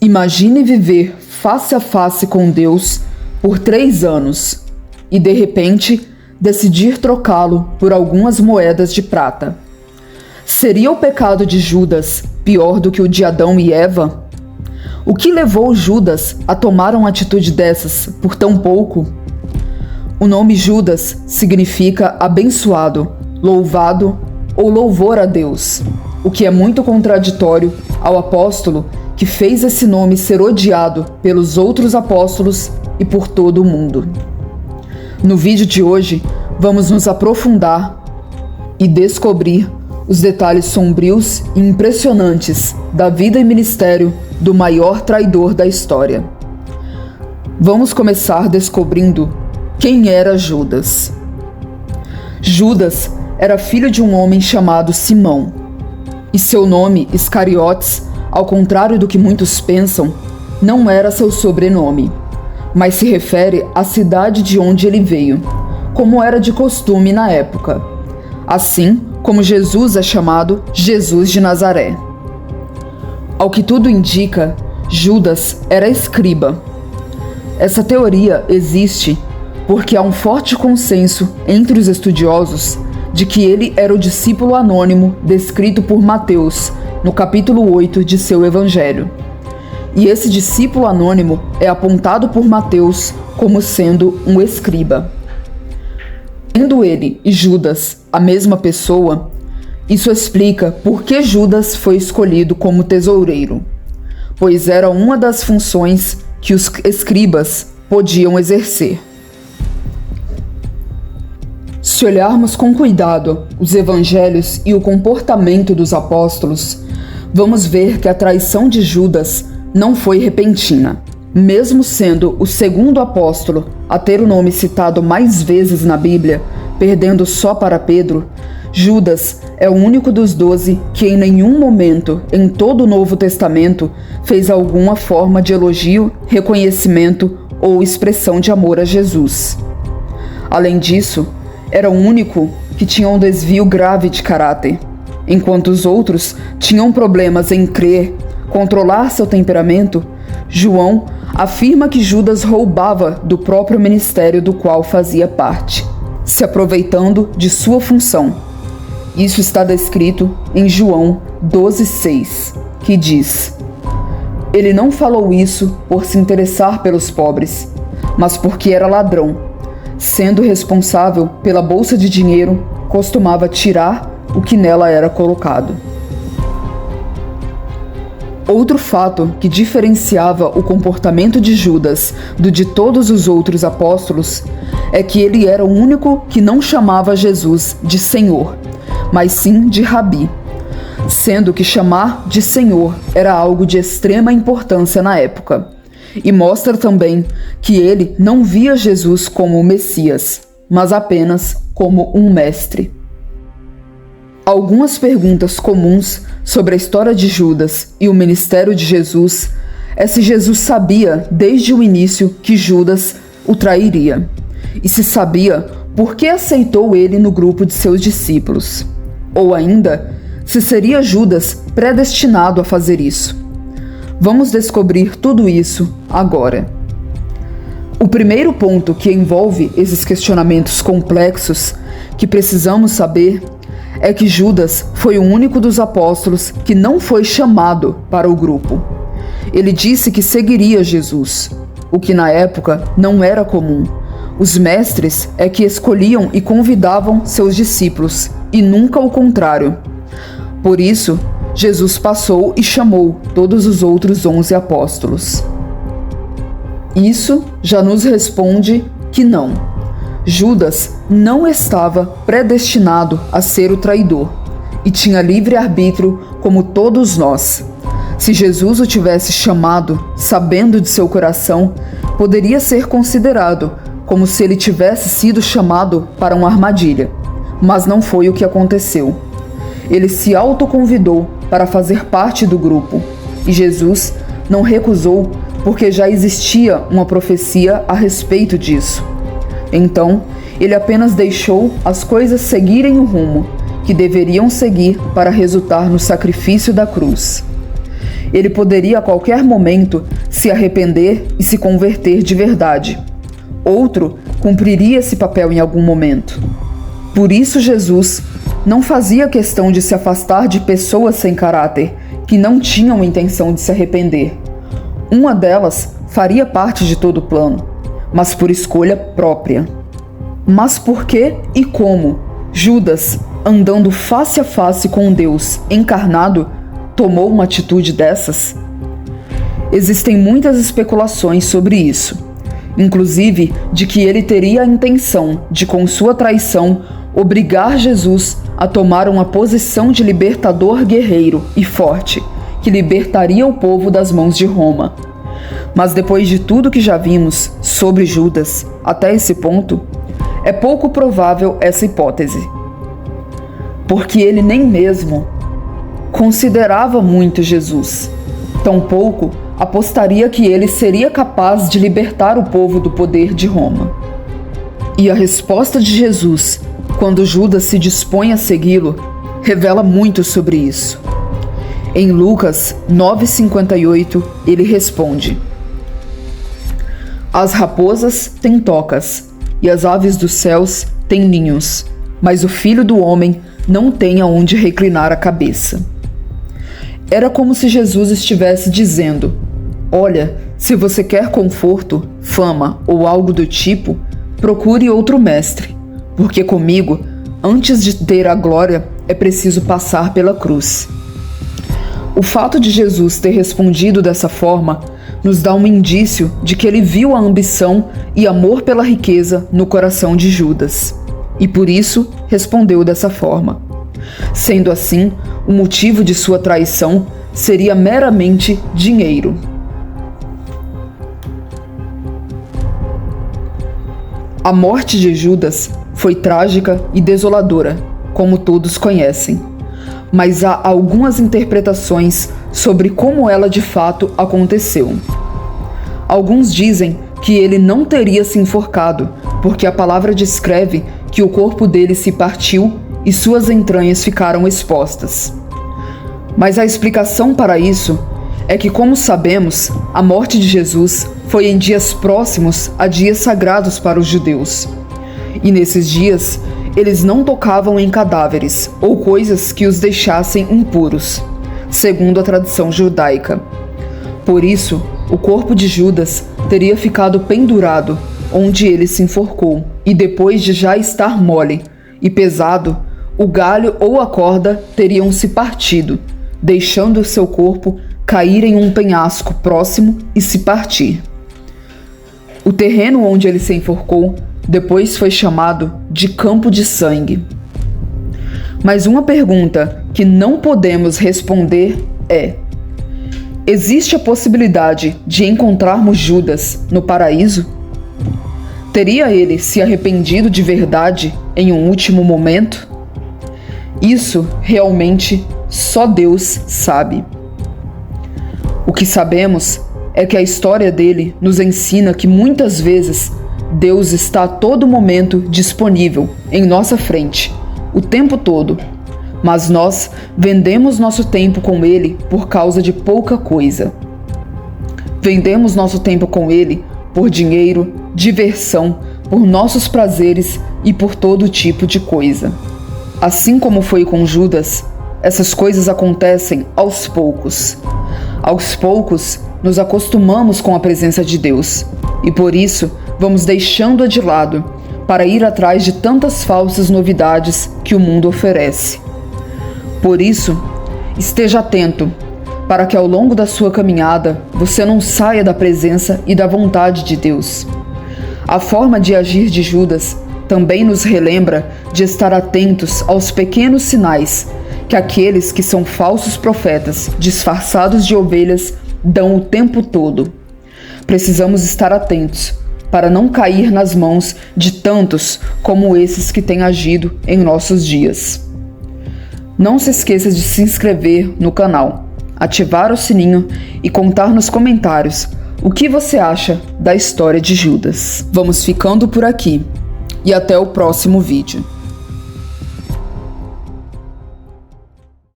Imagine viver face a face com Deus por 3 anos e, de repente, decidir trocá-lo por algumas moedas de prata. Seria o pecado de Judas pior do que o de Adão e Eva? O que levou Judas a tomar uma atitude dessas por tão pouco? O nome Judas significa abençoado, louvado ou louvor a Deus, o que é muito contraditório ao apóstolo que fez esse nome ser odiado pelos outros apóstolos e por todo o mundo. No vídeo de hoje, vamos nos aprofundar e descobrir os detalhes sombrios e impressionantes da vida e ministério do maior traidor da história. Vamos começar descobrindo quem era Judas. Judas era filho de um homem chamado Simão, e seu nome, Iscariotes, ao contrário do que muitos pensam, não era seu sobrenome, mas se refere à cidade de onde ele veio, como era de costume na época, assim como Jesus é chamado Jesus de Nazaré. Ao que tudo indica, Judas era escriba. Essa teoria existe porque há um forte consenso entre os estudiosos de que ele era o discípulo anônimo descrito por Mateus no capítulo 8 de seu evangelho. E esse discípulo anônimo é apontado por Mateus como sendo um escriba. Sendo ele e Judas a mesma pessoa, isso explica por que Judas foi escolhido como tesoureiro, pois era uma das funções que os escribas podiam exercer. Se olharmos com cuidado os evangelhos e o comportamento dos apóstolos, vamos ver que a traição de Judas não foi repentina. Mesmo sendo o segundo apóstolo a ter o nome citado mais vezes na Bíblia, perdendo só para Pedro, Judas é o único dos 12 que em nenhum momento em todo o Novo Testamento fez alguma forma de elogio, reconhecimento ou expressão de amor a Jesus. Além disso, era o único que tinha um desvio grave de caráter, enquanto os outros tinham problemas em crer, controlar seu temperamento. João afirma que Judas roubava do próprio ministério do qual fazia parte, se aproveitando de sua função. Isso está descrito em João 12,6, que diz: Ele não falou isso por se interessar pelos pobres, mas porque era ladrão. Sendo responsável pela bolsa de dinheiro, costumava tirar o que nela era colocado. Outro fato que diferenciava o comportamento de Judas do de todos os outros apóstolos é que ele era o único que não chamava Jesus de Senhor, mas sim de Rabi, sendo que chamar de Senhor era algo de extrema importância na época. E mostra também que ele não via Jesus como o Messias, mas apenas como um mestre. Algumas perguntas comuns sobre a história de Judas e o ministério de Jesus é se Jesus sabia desde o início que Judas o trairia, e se sabia por que aceitou ele no grupo de seus discípulos, ou ainda, se seria Judas predestinado a fazer isso. Vamos descobrir tudo isso agora. O primeiro ponto que envolve esses questionamentos complexos que precisamos saber é que Judas foi o único dos apóstolos que não foi chamado para o grupo. Ele disse que seguiria Jesus, o que na época não era comum. Os mestres é que escolhiam e convidavam seus discípulos, e nunca o contrário. Por isso, Jesus passou e chamou todos os outros 11 apóstolos. Isso já nos responde que não. Judas não estava predestinado a ser o traidor e tinha livre-arbítrio como todos nós. Se Jesus o tivesse chamado, sabendo de seu coração, poderia ser considerado como se ele tivesse sido chamado para uma armadilha. Mas não foi o que aconteceu. Ele se autoconvidou para fazer parte do grupo, e Jesus não recusou porque já existia uma profecia a respeito disso. Então, ele apenas deixou as coisas seguirem o rumo que deveriam seguir para resultar no sacrifício da cruz. ele poderia a qualquer momento se arrepender e se converter de verdade. Outro cumpriria esse papel em algum momento. Por isso Jesus não fazia questão de se afastar de pessoas sem caráter, que não tinham intenção de se arrepender. Uma delas faria parte de todo o plano, mas por escolha própria. Mas por que e como Judas, andando face a face com Deus encarnado, tomou uma atitude dessas? Existem muitas especulações sobre isso, inclusive de que ele teria a intenção de, com sua traição, obrigar Jesus a tomar uma posição de libertador guerreiro e forte, que libertaria o povo das mãos de Roma. Mas depois de tudo que já vimos sobre Judas até esse ponto, é pouco provável essa hipótese, porque ele nem mesmo considerava muito Jesus. Tampouco apostaria que ele seria capaz de libertar o povo do poder de Roma. E a resposta de Jesus, quando Judas se dispõe a segui-lo, revela muito sobre isso. Em Lucas 9,58, ele responde: As raposas têm tocas, e as aves dos céus têm ninhos, mas o Filho do Homem não tem aonde reclinar a cabeça. Era como se Jesus estivesse dizendo: olha, se você quer conforto, fama ou algo do tipo, procure outro mestre, porque comigo, antes de ter a glória, é preciso passar pela cruz. O fato de Jesus ter respondido dessa forma nos dá um indício de que ele viu a ambição e amor pela riqueza no coração de Judas, e por isso respondeu dessa forma. Sendo assim, o motivo de sua traição seria meramente dinheiro. A morte de Judas foi trágica e desoladora, como todos conhecem, mas há algumas interpretações sobre como ela de fato aconteceu. Alguns dizem que ele não teria se enforcado, porque a palavra descreve que o corpo dele se partiu e suas entranhas ficaram expostas. Mas a explicação para isso é que, como sabemos, a morte de Jesus foi em dias próximos a dias sagrados para os judeus. E nesses dias, eles não tocavam em cadáveres ou coisas que os deixassem impuros, segundo a tradição judaica. Por isso, o corpo de Judas teria ficado pendurado onde ele se enforcou, e depois de já estar mole e pesado, o galho ou a corda teriam se partido, deixando seu corpo cair em um penhasco próximo e se partir. O terreno onde ele se enforcou depois foi chamado de Campo de Sangue. Mas uma pergunta que não podemos responder é: existe a possibilidade de encontrarmos Judas no paraíso? Teria ele se arrependido de verdade em um último momento? Isso realmente só Deus sabe. O que sabemos é que a história dele nos ensina que muitas vezes Deus está a todo momento disponível em nossa frente, o tempo todo, mas nós vendemos nosso tempo com Ele por causa de pouca coisa. Vendemos nosso tempo com Ele por dinheiro, diversão, por nossos prazeres e por todo tipo de coisa. Assim como foi com Judas, essas coisas acontecem aos poucos. Aos poucos, nos acostumamos com a presença de Deus e por isso vamos deixando-a de lado para ir atrás de tantas falsas novidades que o mundo oferece. Por isso, esteja atento para que ao longo da sua caminhada você não saia da presença e da vontade de Deus. A forma de agir de Judas também nos relembra de estar atentos aos pequenos sinais que aqueles que são falsos profetas, disfarçados de ovelhas, dão o tempo todo. Precisamos estar atentos para não cair nas mãos de tantos como esses que têm agido em nossos dias. Não se esqueça de se inscrever no canal, ativar o sininho e contar nos comentários o que você acha da história de Judas. Vamos ficando por aqui e até o próximo vídeo.